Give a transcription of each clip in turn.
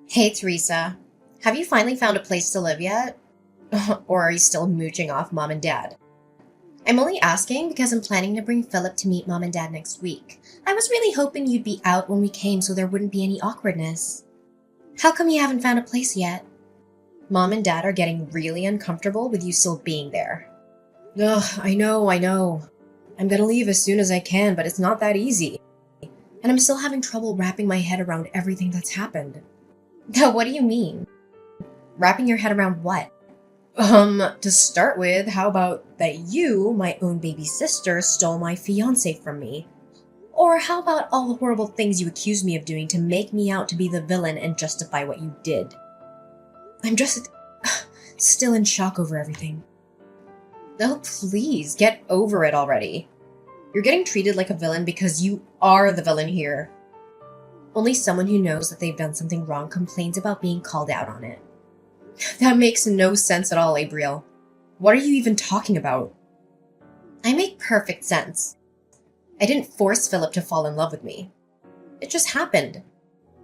Hey, Teresa. Have you finally found a place to live yet? Or are you still mooching off mom and dad? I'm only asking because I'm planning to bring Philip to meet mom and dad next week. I was really hoping you'd be out when we came so there wouldn't be any awkwardness. How come you haven't found a place yet? Mom and dad are getting really uncomfortable with you still being there. Ugh, I know. I'm gonna leave as soon as I can, but it's not that easy. And I'm still having trouble wrapping my head around everything that's happened. What do you mean? Wrapping your head around what? To start with, how about that you, my own baby sister, stole my fiance from me? Or how about all the horrible things you accused me of doing to make me out to be the villain and justify what you did? I'm just still in shock over everything. Oh, please, get over it already. You're getting treated like a villain because you are the villain here. Only someone who knows that they've done something wrong complains about being called out on it. That makes no sense at all, Abriel. What are you even talking about? I make perfect sense. I didn't force Philip to fall in love with me. It just happened.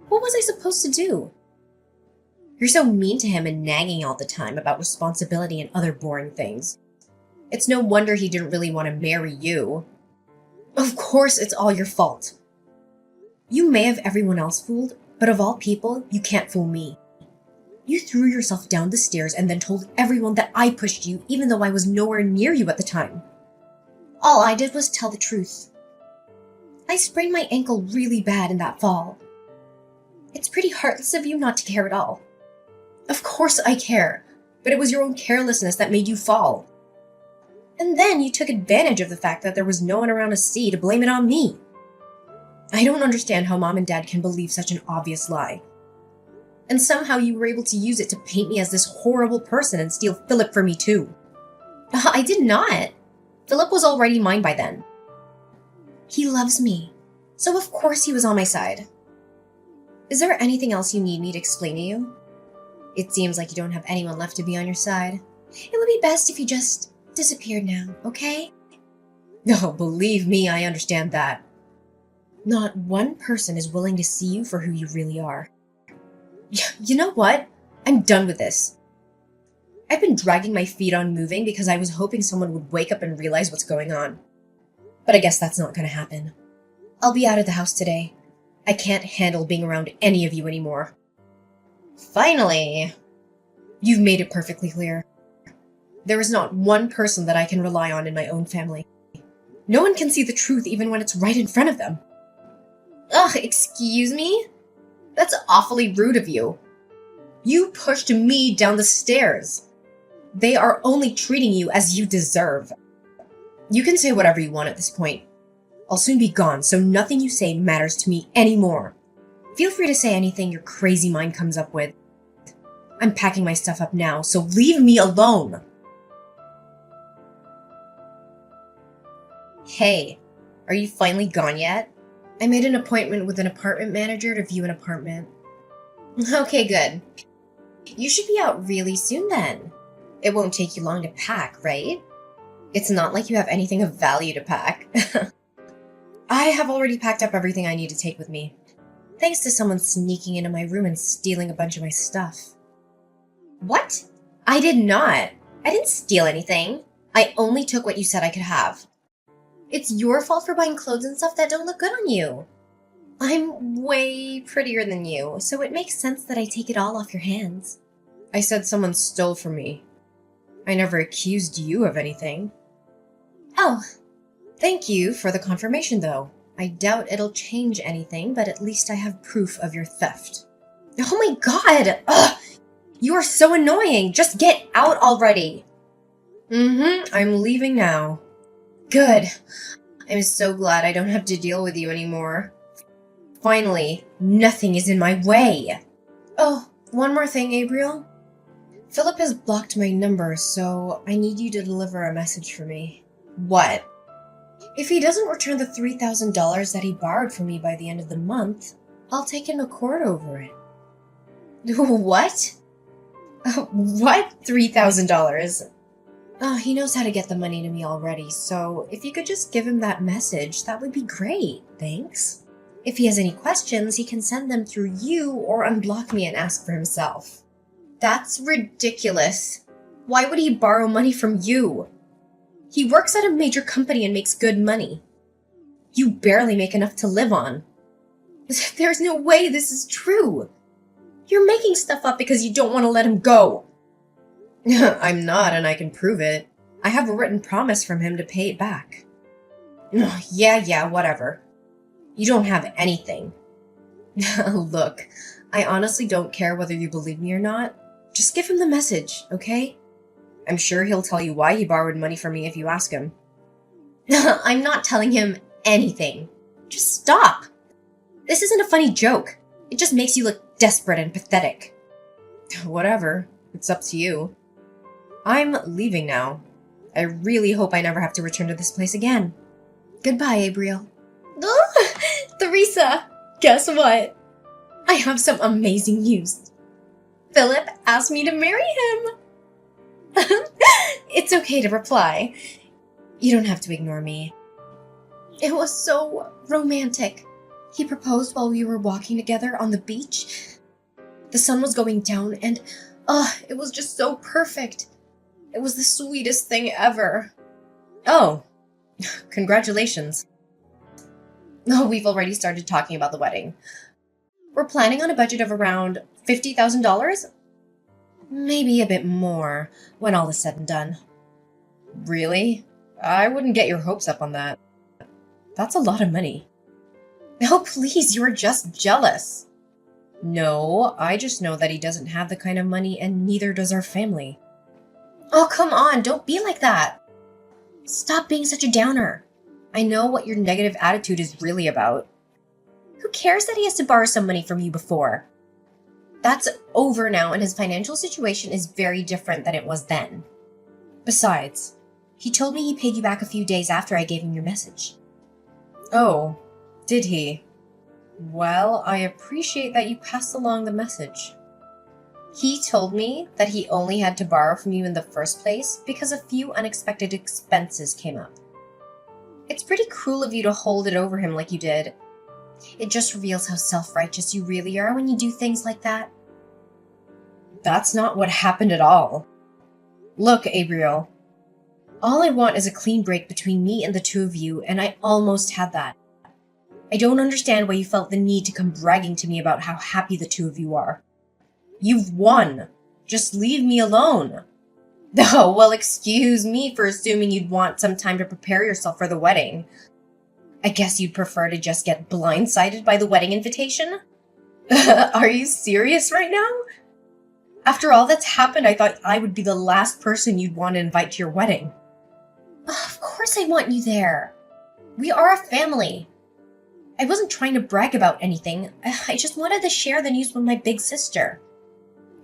What was I supposed to do? You're so mean to him and nagging all the time about responsibility and other boring things. It's no wonder he didn't really want to marry you. Of course it's all your fault. You may have everyone else fooled, but of all people, you can't fool me. You threw yourself down the stairs and then told everyone that I pushed you, even though I was nowhere near you at the time. All I did was tell the truth. I sprained my ankle really bad in that fall. It's pretty heartless of you not to care at all. Of course I care, but it was your own carelessness that made you fall. And then you took advantage of the fact that there was no one around to see to blame it on me. I don't understand how mom and dad can believe such an obvious lie. And somehow you were able to use it to paint me as this horrible person and steal Philip from me too. I did not. Philip was already mine by then. He loves me, so of course he was on my side. Is there anything else you need me to explain to you? It seems like you don't have anyone left to be on your side. It would be best if you just disappeared now, okay? No, believe me, I understand that. Not one person is willing to see you for who you really are. You know what? I'm done with this. I've been dragging my feet on moving because I was hoping someone would wake up and realize what's going on. But I guess that's not going to happen. I'll be out of the house today. I can't handle being around any of you anymore. Finally! You've made it perfectly clear. There is not one person that I can rely on in my own family. No one can see the truth even when it's right in front of them. Ugh, excuse me? That's awfully rude of you. You pushed me down the stairs. They are only treating you as you deserve. You can say whatever you want at this point. I'll soon be gone, so nothing you say matters to me anymore. Feel free to say anything your crazy mind comes up with. I'm packing my stuff up now, so leave me alone. Hey, are you finally gone yet? I made an appointment with an apartment manager to view an apartment. Okay, good. You should be out really soon then. It won't take you long to pack, right? It's not like you have anything of value to pack. I have already packed up everything I need to take with me. Thanks to someone sneaking into my room and stealing a bunch of my stuff. What? I did not. I didn't steal anything. I only took what you said I could have. It's your fault for buying clothes and stuff that don't look good on you. I'm way prettier than you, so it makes sense that I take it all off your hands. I said someone stole from me. I never accused you of anything. Oh, thank you for the confirmation, though. I doubt it'll change anything, but at least I have proof of your theft. Oh my god! Ugh! You are so annoying! Just get out already! I'm leaving now. Good. I'm so glad I don't have to deal with you anymore. Finally, nothing is in my way. Oh, one more thing, Abriel. Philip has blocked my number, so I need you to deliver a message for me. What? If he doesn't return the $3,000 that he borrowed from me by the end of the month, I'll take him to court over it. What? What $3,000? Oh, he knows how to get the money to me already, so if you could just give him that message, that would be great. Thanks. If he has any questions, he can send them through you or unblock me and ask for himself. That's ridiculous. Why would he borrow money from you? He works at a major company and makes good money. You barely make enough to live on. There's no way this is true. You're making stuff up because you don't want to let him go. I'm not, and I can prove it. I have a written promise from him to pay it back. Yeah, whatever. You don't have anything. Look, I honestly don't care whether you believe me or not. Just give him the message, okay? I'm sure he'll tell you why he borrowed money from me if you ask him. I'm not telling him anything. Just stop. This isn't a funny joke. It just makes you look desperate and pathetic. Whatever. It's up to you. I'm leaving now. I really hope I never have to return to this place again. Goodbye, Abriel. Theresa, guess what? I have some amazing news. Philip asked me to marry him. It's okay to reply. You don't have to ignore me. It was so romantic. He proposed while we were walking together on the beach. The sun was going down and, it was just so perfect. It was the sweetest thing ever. Oh, congratulations. Oh, we've already started talking about the wedding. We're planning on a budget of around $50,000? Maybe a bit more when all is said and done. Really? I wouldn't get your hopes up on that. That's a lot of money. Oh, please, you're just jealous. No, I just know that he doesn't have the kind of money and neither does our family. Oh, come on, don't be like that. Stop being such a downer. I know what your negative attitude is really about. Who cares that he has to borrow some money from you before? That's over now, and his financial situation is very different than it was then. Besides, he told me he paid you back a few days after I gave him your message. Oh, did he? Well, I appreciate that you passed along the message. He told me that he only had to borrow from you in the first place because a few unexpected expenses came up. It's pretty cruel of you to hold it over him like you did. It just reveals how self-righteous you really are when you do things like that. That's not what happened at all. Look, Abriel. All I want is a clean break between me and the two of you, and I almost had that. I don't understand why you felt the need to come bragging to me about how happy the two of you are. You've won. Just leave me alone. Oh, well, excuse me for assuming you'd want some time to prepare yourself for the wedding. I guess you'd prefer to just get blindsided by the wedding invitation? Are you serious right now? After all that's happened, I thought I would be the last person you'd want to invite to your wedding. Of course I want you there. We are a family. I wasn't trying to brag about anything. I just wanted to share the news with my big sister.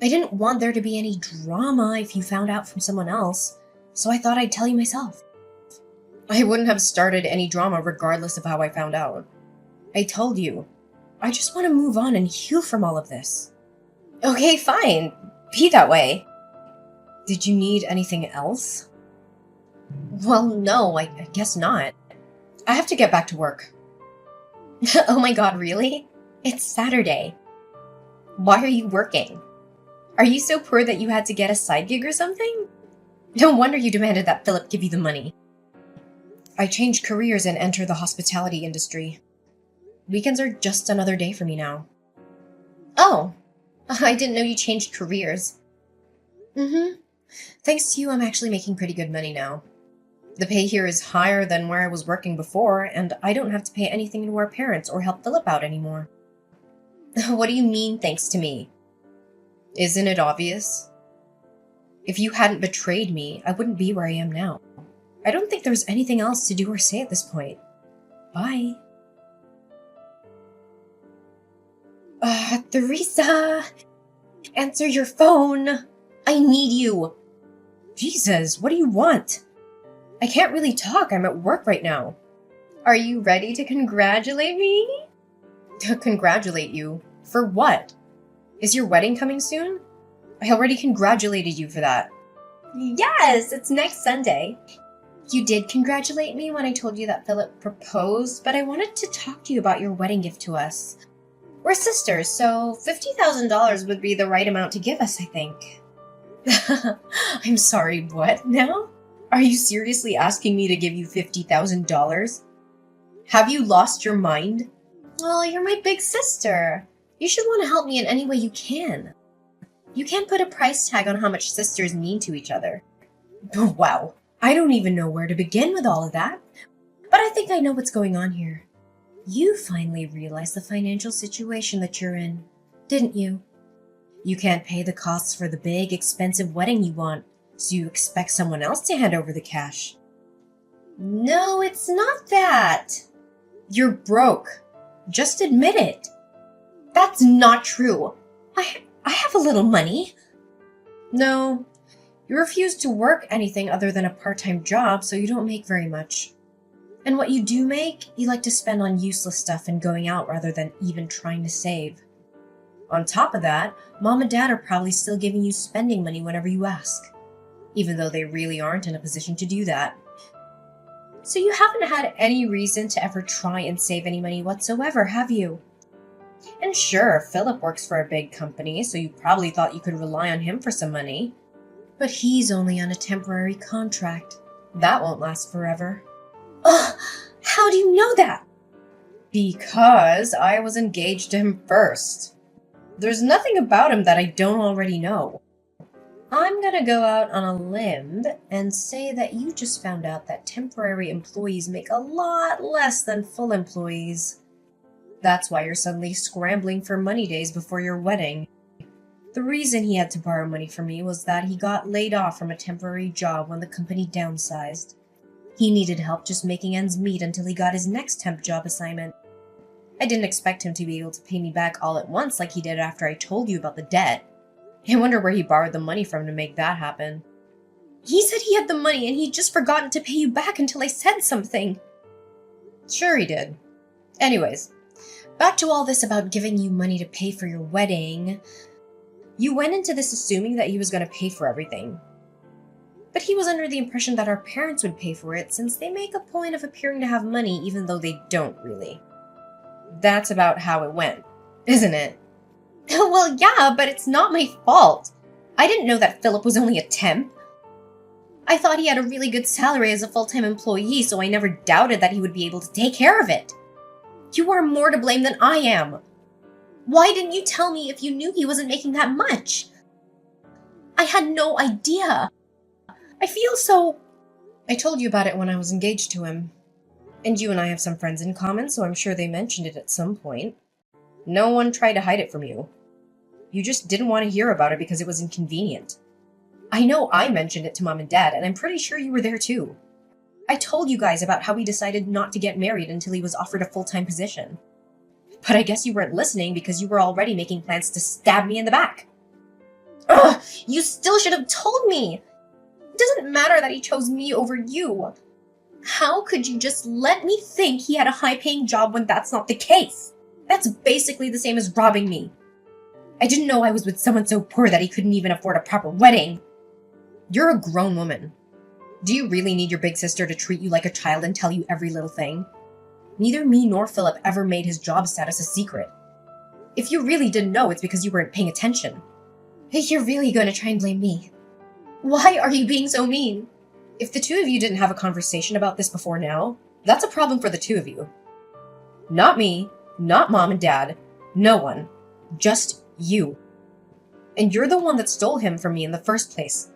I didn't want there to be any drama if you found out from someone else, so I thought I'd tell you myself. I wouldn't have started any drama regardless of how I found out. I told you. I just want to move on and heal from all of this. Okay, fine. Be that way. Did you need anything else? Well, no, I guess not. I have to get back to work. Oh my god, really? It's Saturday. Why are you working? Are you so poor that you had to get a side gig or something? No wonder you demanded that Philip give you the money. I changed careers and entered the hospitality industry. Weekends are just another day for me now. Oh, I didn't know you changed careers. Thanks to you, I'm actually making pretty good money now. The pay here is higher than where I was working before, and I don't have to pay anything to our parents or help Philip out anymore. What do you mean, thanks to me? Isn't it obvious? If you hadn't betrayed me, I wouldn't be where I am now. I don't think there's anything else to do or say at this point. Bye. Theresa! Answer your phone! I need you! Jesus, what do you want? I can't really talk, I'm at work right now. Are you ready to congratulate me? To congratulate you? For what? Is your wedding coming soon? I already congratulated you for that. Yes, it's next Sunday. You did congratulate me when I told you that Philip proposed, but I wanted to talk to you about your wedding gift to us. We're sisters, so $50,000 would be the right amount to give us, I think. I'm sorry, what now? Are you seriously asking me to give you $50,000? Have you lost your mind? Well, you're my big sister. You should want to help me in any way you can. You can't put a price tag on how much sisters mean to each other. Wow, I don't even know where to begin with all of that. But I think I know what's going on here. You finally realized the financial situation that you're in, didn't you? You can't pay the costs for the big, expensive wedding you want, so you expect someone else to hand over the cash. No, it's not that. You're broke. Just admit it. That's not true. I have a little money. No, you refuse to work anything other than a part-time job, so you don't make very much. And what you do make, you like to spend on useless stuff and going out rather than even trying to save. On top of that, Mom and Dad are probably still giving you spending money whenever you ask, even though they really aren't in a position to do that. So you haven't had any reason to ever try and save any money whatsoever, have you? And sure, Philip works for a big company, so you probably thought you could rely on him for some money. But he's only on a temporary contract. That won't last forever. Ugh, how do you know that? Because I was engaged to him first. There's nothing about him that I don't already know. I'm gonna go out on a limb and say that you just found out that temporary employees make a lot less than full employees. That's why you're suddenly scrambling for money days before your wedding. The reason he had to borrow money from me was that he got laid off from a temporary job when the company downsized. He needed help just making ends meet until he got his next temp job assignment. I didn't expect him to be able to pay me back all at once like he did after I told you about the debt. I wonder where he borrowed the money from to make that happen. He said he had the money and he'd just forgotten to pay you back until I said something. Sure he did. Anyways, back to all this about giving you money to pay for your wedding. You went into this assuming that he was going to pay for everything. But he was under the impression that our parents would pay for it since they make a point of appearing to have money even though they don't really. That's about how it went, isn't it? Well, yeah, but it's not my fault. I didn't know that Philip was only a temp. I thought he had a really good salary as a full-time employee, so I never doubted that he would be able to take care of it. You are more to blame than I am. Why didn't you tell me if you knew he wasn't making that much? I had no idea. I feel so... I told you about it when I was engaged to him. And you and I have some friends in common, so I'm sure they mentioned it at some point. No one tried to hide it from you. You just didn't want to hear about it because it was inconvenient. I know I mentioned it to Mom and Dad, and I'm pretty sure you were there too. I told you guys about how he decided not to get married until he was offered a full-time position. But I guess you weren't listening because you were already making plans to stab me in the back. Ugh! You still should have told me! It doesn't matter that he chose me over you. How could you just let me think he had a high-paying job when that's not the case? That's basically the same as robbing me. I didn't know I was with someone so poor that he couldn't even afford a proper wedding. You're a grown woman. Do you really need your big sister to treat you like a child and tell you every little thing? Neither me nor Philip ever made his job status a secret. If you really didn't know, it's because you weren't paying attention. Hey, you're really going to try and blame me. Why are you being so mean? If the two of you didn't have a conversation about this before now, that's a problem for the two of you. Not me, not Mom and Dad, no one. Just you. And you're the one that stole him from me in the first place.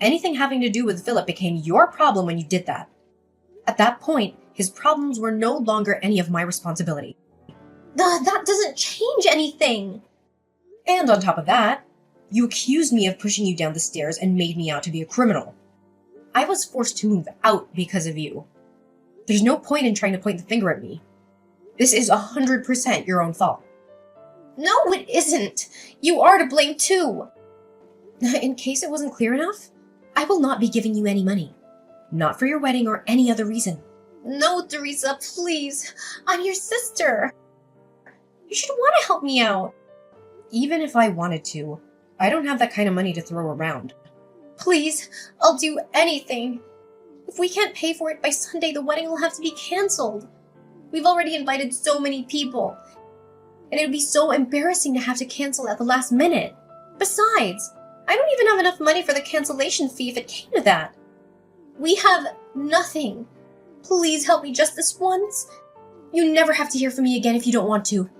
Anything having to do with Philip became your problem when you did that. At that point, his problems were no longer any of my responsibility. That doesn't change anything! And on top of that, you accused me of pushing you down the stairs and made me out to be a criminal. I was forced to move out because of you. There's no point in trying to point the finger at me. This is 100% your own fault. No, it isn't. You are to blame too. In case it wasn't clear enough, I will not be giving you any money. Not for your wedding or any other reason. No, Teresa, please. I'm your sister. You should want to help me out. Even if I wanted to, I don't have that kind of money to throw around. Please, I'll do anything. If we can't pay for it by Sunday, the wedding will have to be canceled. We've already invited so many people, and it would be so embarrassing to have to cancel at the last minute. Besides, I don't even have enough money for the cancellation fee if it came to that. We have nothing. Please help me just this once. You never have to hear from me again if you don't want to.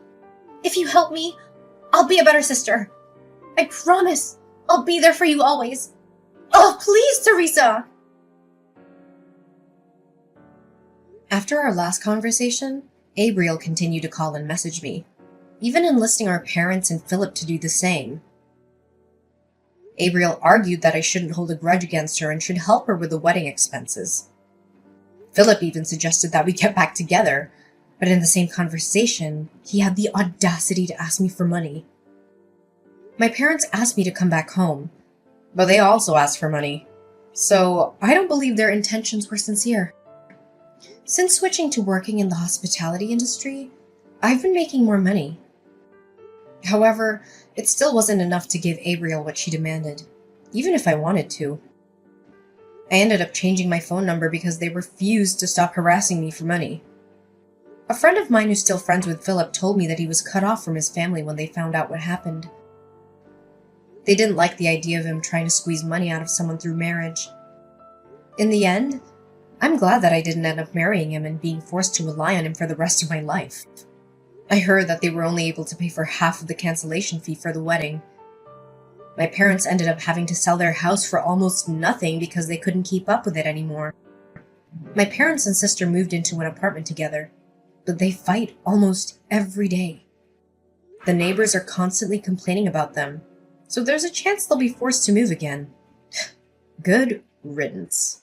If you help me, I'll be a better sister. I promise I'll be there for you always. Oh, please, Teresa! After our last conversation, Abriel continued to call and message me, even enlisting our parents and Philip to do the same. Abriel argued that I shouldn't hold a grudge against her and should help her with the wedding expenses. Philip even suggested that we get back together, but in the same conversation, he had the audacity to ask me for money. My parents asked me to come back home, but they also asked for money, so I don't believe their intentions were sincere. Since switching to working in the hospitality industry, I've been making more money. However, it still wasn't enough to give Abriel what she demanded, even if I wanted to. I ended up changing my phone number because they refused to stop harassing me for money. A friend of mine who's still friends with Philip told me that he was cut off from his family when they found out what happened. They didn't like the idea of him trying to squeeze money out of someone through marriage. In the end, I'm glad that I didn't end up marrying him and being forced to rely on him for the rest of my life. I heard that they were only able to pay for half of the cancellation fee for the wedding. My parents ended up having to sell their house for almost nothing because they couldn't keep up with it anymore. My parents and sister moved into an apartment together, but they fight almost every day. The neighbors are constantly complaining about them, so there's a chance they'll be forced to move again. Good riddance.